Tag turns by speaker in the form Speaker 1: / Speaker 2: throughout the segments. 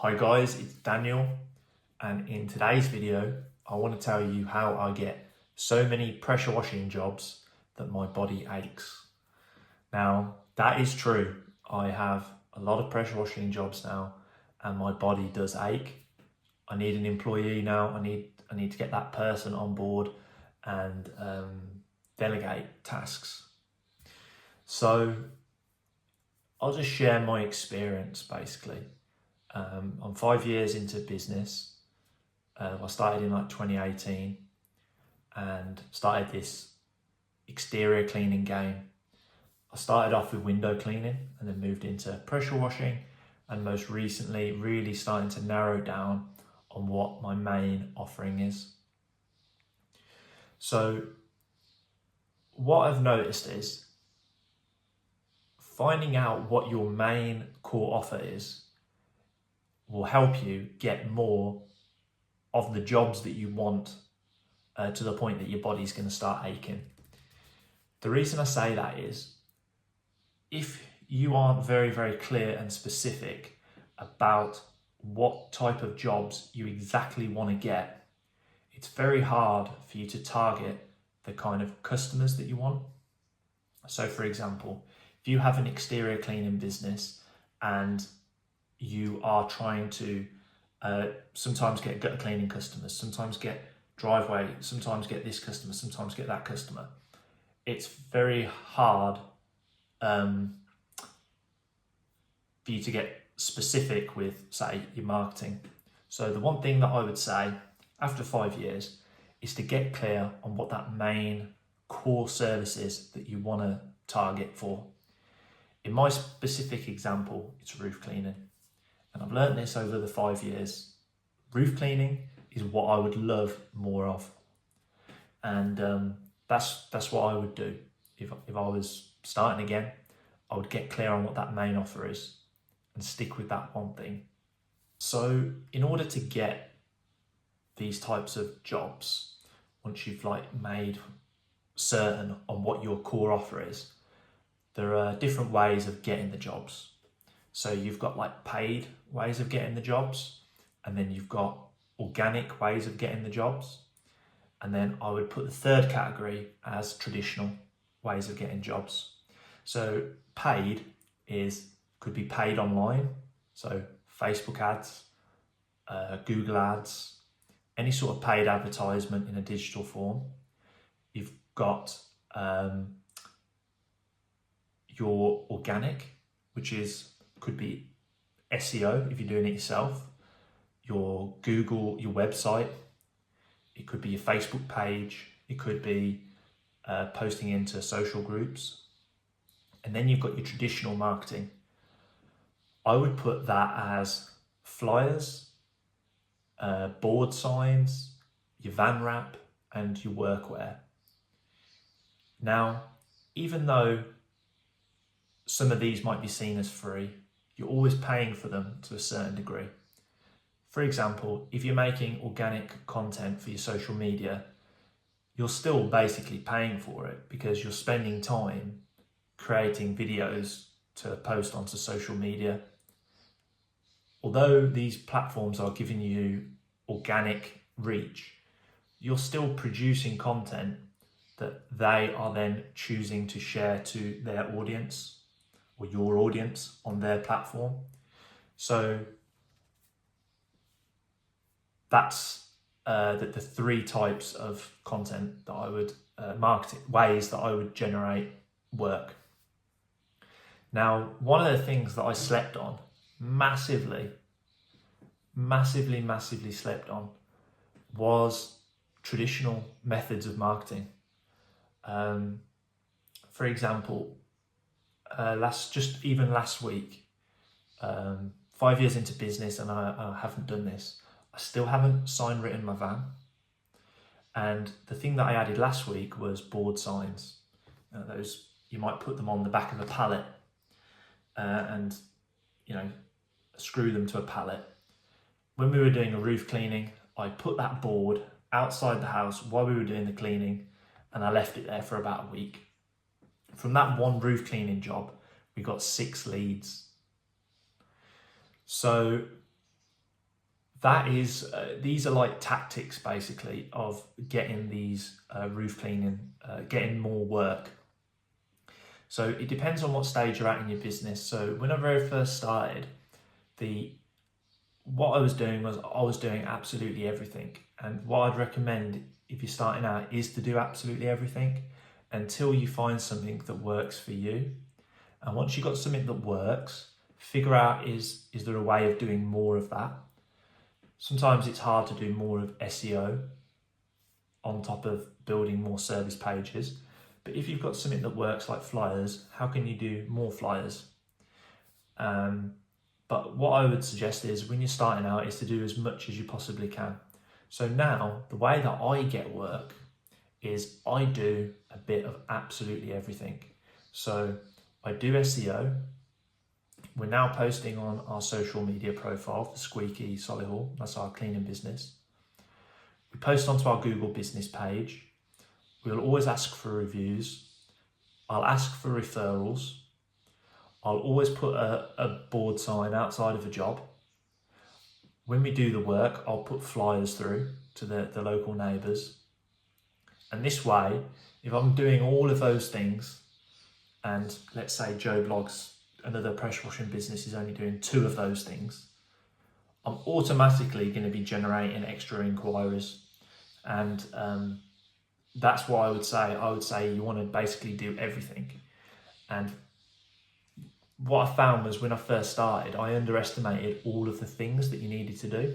Speaker 1: Hi guys, it's Daniel, and in today's video I want to tell you how I get so many pressure washing jobs that my body aches. Now that is true. I have a lot of pressure washing jobs now and my body does ache. I need an employee now. I need to get that person on board and delegate tasks. So I'll just share my experience basically. I'm 5 years into business. I started in 2018 and started this exterior cleaning game. I started off with window cleaning and then moved into pressure washing, and most recently really starting to narrow down on what my main offering is. So what I've noticed is finding out what your main core offer is will help you get more of the jobs that you want to the point that your body's going to start aching. The reason I say that is if you aren't very clear and specific about what type of jobs you exactly want to get, it's very hard for you to target the kind of customers that you want. So for example, if you have an exterior cleaning business and you are trying to sometimes get gutter cleaning customers, sometimes get driveway, sometimes get this customer, sometimes get that customer, it's very hard for you to get specific with, say, your marketing. So the one thing that I would say after 5 years is to get clear on what that main core service is that you want to target for. In my specific example, it's roof cleaning. And I've learned this over the 5 years. Roof cleaning is what I would love more of. And that's what I would do. If I was starting again, I would get clear on what that main offer is and stick with that one thing. So in order to get these types of jobs, once you've made certain on what your core offer is, there are different ways of getting the jobs. So you've got paid ways of getting the jobs, and then you've got organic ways of getting the jobs. And then I would put the third category as traditional ways of getting jobs. So paid could be paid online. So Facebook ads, Google ads, any sort of paid advertisement in a digital form. You've got your organic, which could be SEO if you're doing it yourself, your Google, your website, it could be your Facebook page, it could be posting into social groups. And then you've got your traditional marketing. I would put that as flyers, board signs, your van wrap, and your workwear. Now, even though some of these might be seen as free, you're always paying for them to a certain degree. For example, if you're making organic content for your social media, you're still basically paying for it because you're spending time creating videos to post onto social media. Although these platforms are giving you organic reach, you're still producing content that they are then choosing to share to their audience or your audience on their platform. So that's the three types of content that I would ways that I would generate work. Now, one of the things that I slept on massively slept on was traditional methods of marketing. For example, last week, 5 years into business, and I haven't done this. I still haven't sign written my van. And the thing that I added last week was board signs. Those, you might put them on the back of a pallet and screw them to a pallet. When we were doing a roof cleaning, I put that board outside the house while we were doing the cleaning, and I left it there for about a week. From that one roof cleaning job, we got 6 leads. So that is, these are like tactics basically of getting these roof cleaning, getting more work. So it depends on what stage you're at in your business. So when I very first started, what I was doing was I was doing absolutely everything. And what I'd recommend if you're starting out is to do absolutely everything until you find something that works for you. And once you've got something that works, figure out is there a way of doing more of that? Sometimes it's hard to do more of SEO on top of building more service pages. But if you've got something that works like flyers, how can you do more flyers? But what I would suggest is when you're starting out is to do as much as you possibly can. So now the way that I get work is I do a bit of absolutely everything. So I do SEO. We're now posting on our social media profile for Squeaky Solihull. That's our cleaning business. We post onto our Google business page. We'll always ask for reviews. I'll ask for referrals. I'll always put a board sign outside of a job. When we do the work, I'll put flyers through to the local neighbours. And this way, if I'm doing all of those things, and let's say Joe Blogs, another pressure washing business, is only doing 2 of those things, I'm automatically going to be generating extra inquiries. And that's what I would say. I would say you want to basically do everything. And what I found was when I first started, I underestimated all of the things that you needed to do.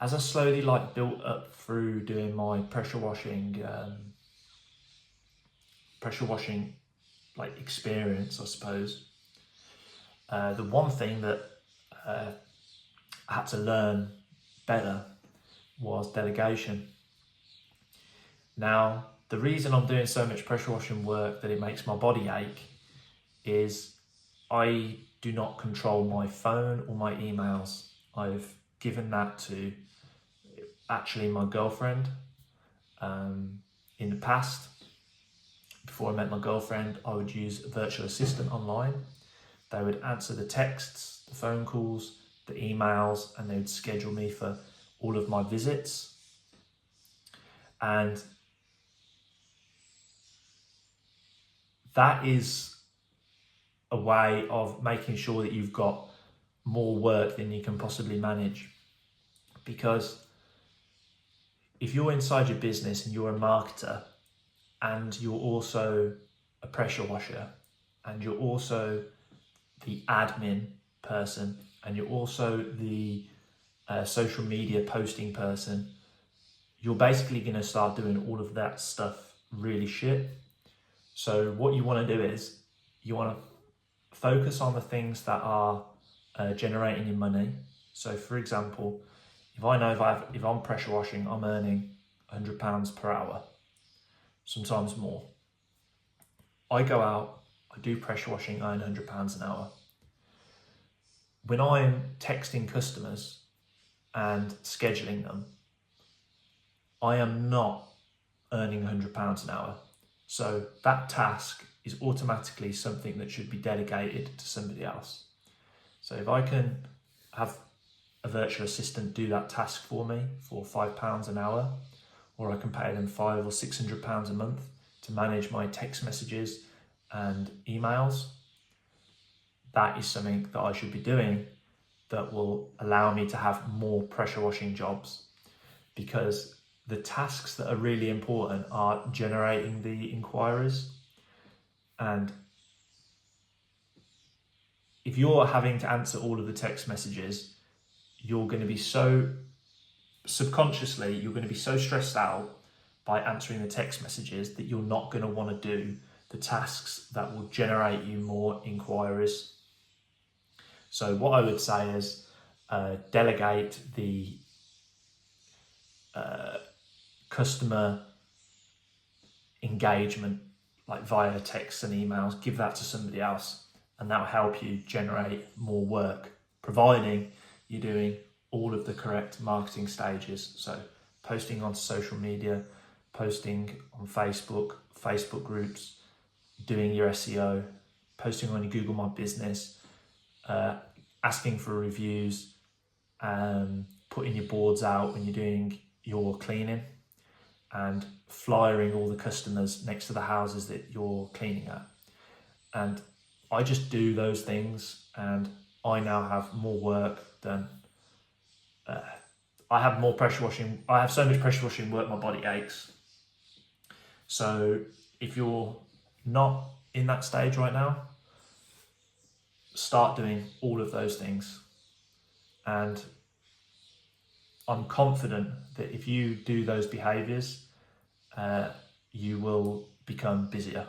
Speaker 1: As I slowly built up through doing my pressure washing experience, I suppose, the one thing that I had to learn better was delegation. Now, the reason I'm doing so much pressure washing work that it makes my body ache is I do not control my phone or my emails. I've given that to actually my girlfriend. In the past, before I met my girlfriend, I would use a virtual assistant online. They would answer the texts, the phone calls, the emails, and they would schedule me for all of my visits. And that is a way of making sure that you've got more work than you can possibly manage. Because if you're inside your business and you're a marketer and you're also a pressure washer and you're also the admin person and you're also the social media posting person, you're basically going to start doing all of that stuff really shit. So what you want to do is you want to focus on the things that are generating you money. So for example, if I know if I'm pressure washing, I'm earning £100 per hour, sometimes more. I go out, I do pressure washing, I earn £100 an hour. When I'm texting customers and scheduling them, I am not earning £100 an hour. So that task is automatically something that should be delegated to somebody else. So if I can have a virtual assistant do that task for me for £5 an hour, or I can pay them £500 or £600 a month to manage my text messages and emails, that is something that I should be doing that will allow me to have more pressure washing jobs. Because the tasks that are really important are generating the inquiries. And if you're having to answer all of the text messages, you're going to be so subconsciously, you're going to be so stressed out by answering the text messages that you're not going to want to do the tasks that will generate you more inquiries. So what I would say is delegate the customer engagement, like via texts and emails, give that to somebody else, and that'll help you generate more work, providing you're doing all of the correct marketing stages. So posting on social media, posting on Facebook groups, doing your SEO, posting on your Google My Business, asking for reviews, putting your boards out when you're doing your cleaning, and flyering all the customers next to the houses that you're cleaning at. And I just do those things, and I now have more work than I have more pressure washing. I have so much pressure washing work, my body aches. So if you're not in that stage right now, start doing all of those things. And I'm confident that if you do those behaviours, you will become busier.